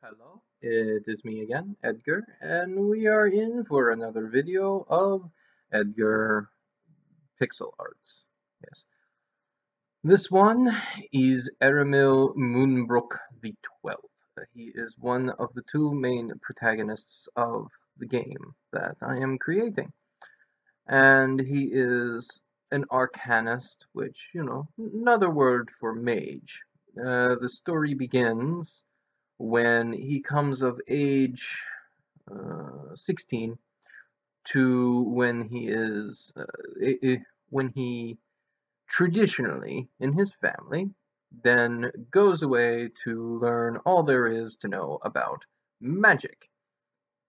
Hello, it is me again, Edgar, and we are in for another video of Edgar Pixel Arts. Yes. This one is Aramil Moonbrook the 12th. He is one of the two main protagonists of the game that I am creating. And he is an arcanist, which, another word for mage. The story begins when he comes of age 16 to when he is when he traditionally in his family then goes away to learn all there is to know about magic.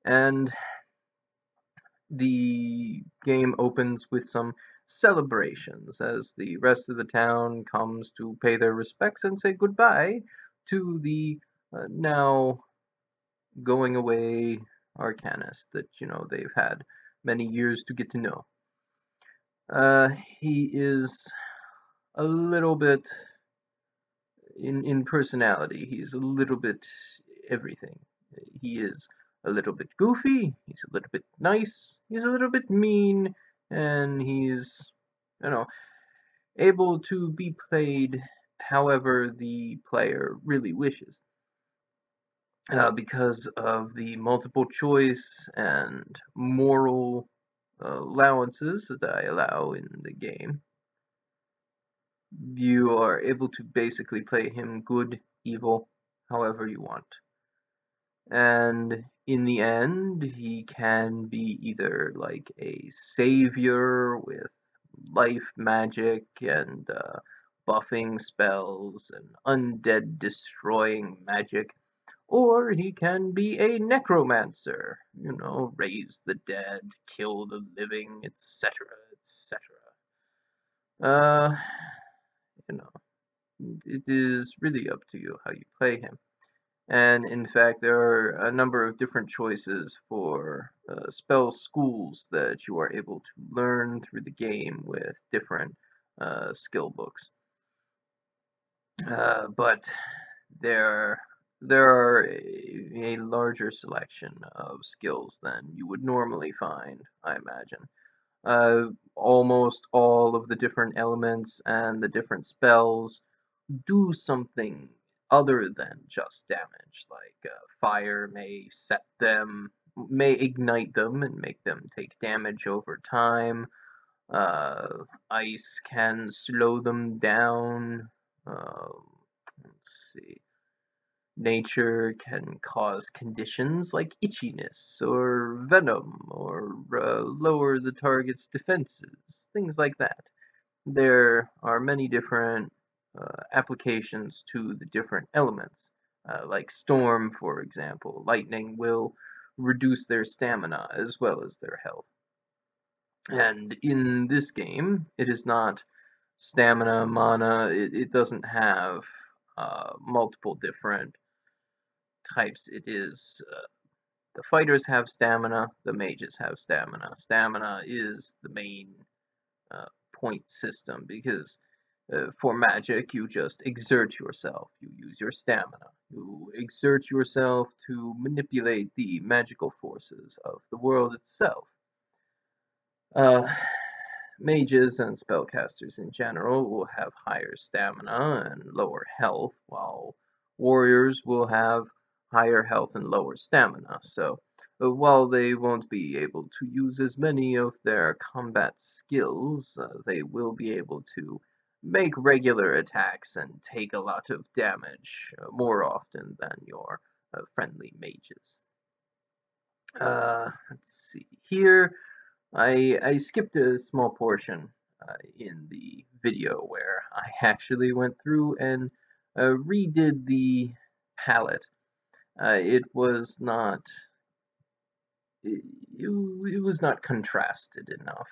And the game opens with some celebrations as the rest of the town comes to pay their respects and say goodbye to the now going away arcanist that they've had many years to get to know. He is a little bit in personality. He's a little bit everything. He is a little bit goofy. He's a little bit nice. He's a little bit mean, and he's able to be played however the player really wishes. Because of the multiple choice and moral allowances that I allow in the game, you are able to basically play him good, evil, however you want. And in the end, he can be either like a savior with life magic and buffing spells and undead destroying magic, or he can be a necromancer, raise the dead, kill the living, etc., etc. Uh, you know, it is really up to you how you play him. And in fact, there are a number of different choices for spell schools that you are able to learn through the game with different skill books. But there are a larger selection of skills than you would normally find, I imagine. Almost all of the different elements and the different spells do something other than just damage. Like fire may ignite them and make them take damage over time. Ice can slow them down. Let's see. Nature can cause conditions like itchiness or venom or lower the target's defenses, things like that. There are many different applications to the different elements, like storm, for example. Lightning will reduce their stamina as well as their health. And in this game, it is not stamina, mana, it doesn't have multiple different types. It is the fighters have stamina, the mages have stamina. Stamina is the main point system because for magic you just exert yourself. You use your stamina. You exert yourself to manipulate the magical forces of the world itself. Mages and spellcasters in general will have higher stamina and lower health, while warriors will have higher health and lower stamina. So, while they won't be able to use as many of their combat skills, they will be able to make regular attacks and take a lot of damage more often than your friendly mages. Let's see here. I skipped a small portion in the video where I actually went through and redid the palette. It was not it was not contrasted enough.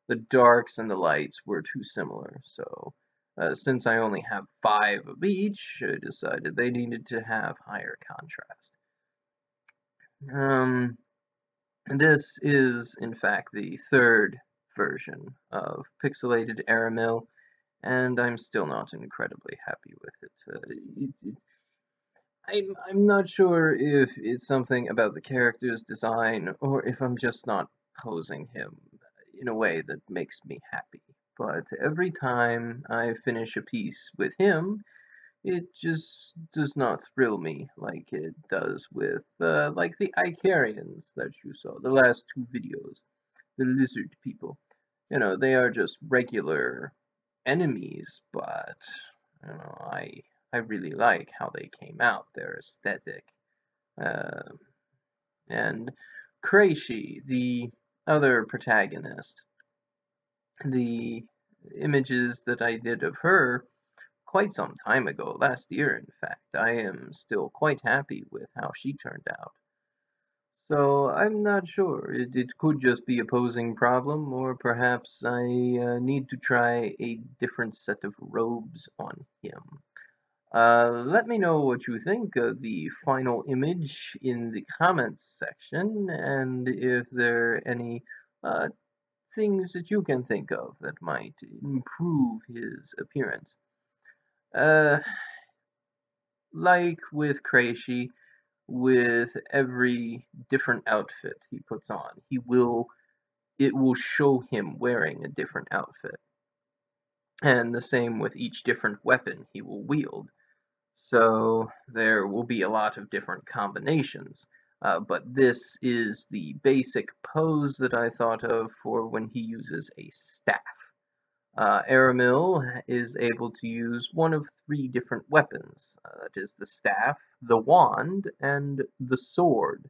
The darks and the lights were too similar. So since I only have 5 of each, I decided they needed to have higher contrast. This is, in fact, the 3rd version of Pixelated Aramil, and I'm still not incredibly happy with it. I'm not sure if it's something about the character's design or if I'm just not posing him in a way that makes me happy. But every time I finish a piece with him, it just does not thrill me like it does with like the Icarians that you saw, the last two videos, the lizard people. You know, they are just regular enemies, but you know, I really like how they came out, their aesthetic. Uh, and Kreishi, the other protagonist, the images that I did of her quite some time ago, last year in fact, I am still quite happy with how she turned out. So I'm not sure. It could just be a posing problem, or perhaps I need to try a different set of robes on him. Let me know what you think of the final image in the comments section, and if there are any uh, things that you can think of that might improve his appearance. Uh, like with Kreishi, with every different outfit he puts on, it will show him wearing a different outfit. And the same with each different weapon he will wield. So there will be a lot of different combinations. But this is the basic pose that I thought of for when he uses a staff. Aramil is able to use one of three different weapons. That is the staff, the wand, and the sword.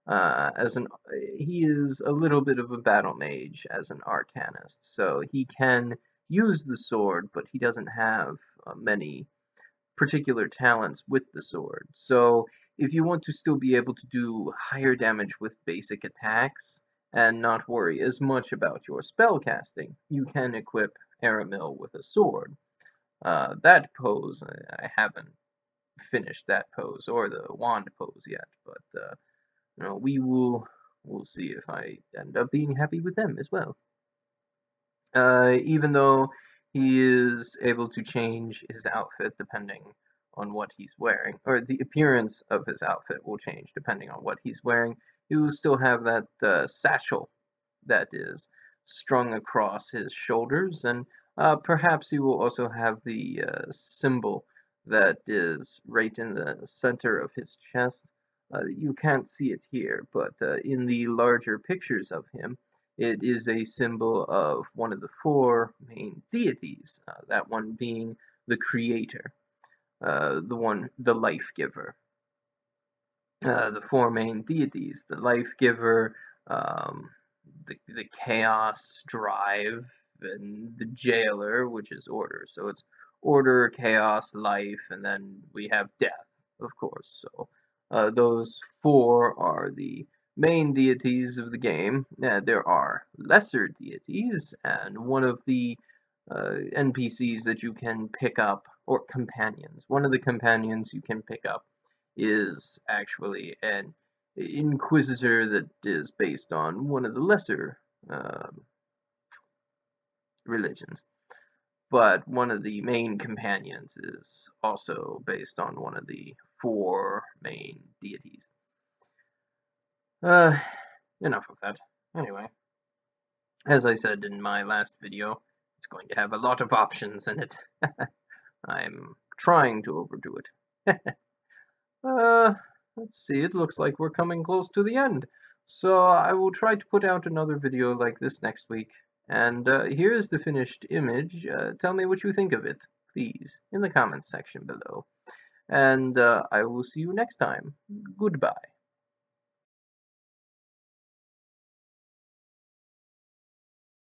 He is a little bit of a battle mage as an arcanist, so he can use the sword, but he doesn't have many particular talents with the sword. So if you want to still be able to do higher damage with basic attacks and not worry as much about your spell casting, you can equip Aramil with a sword. That pose, I haven't finished that pose or the wand pose yet, but you know, we'll see if I end up being happy with them as well. Even though he is able to change his outfit depending on what he's wearing, or the appearance of his outfit will change depending on what he's wearing, he will still have that satchel that is strung across his shoulders, and perhaps he will also have the symbol that is right in the center of his chest. You can't see it here, but in the larger pictures of him, it is a symbol of one of the four main deities, that one being the creator, the life giver. The four main deities, the life giver, um, the chaos drive, and the jailer, which is order. So it's order, chaos, life, and then we have death, of course. So those four are the main deities of the game. There are lesser deities, and one of the NPCs that you can pick up, or companions. One of the companions you can pick up is actually an inquisitor that is based on one of the lesser religions. But one of the main companions is also based on one of the four main deities. Uh, Enough of that. Anyway, as I said in my last video, it's going to have a lot of options in it. I'm trying to overdo it. Let's see, it looks like we're coming close to the end. So I will try to put out another video like this next week. And here's the finished image. Tell me what you think of it, please, in the comments section below. And I will see you next time. Goodbye.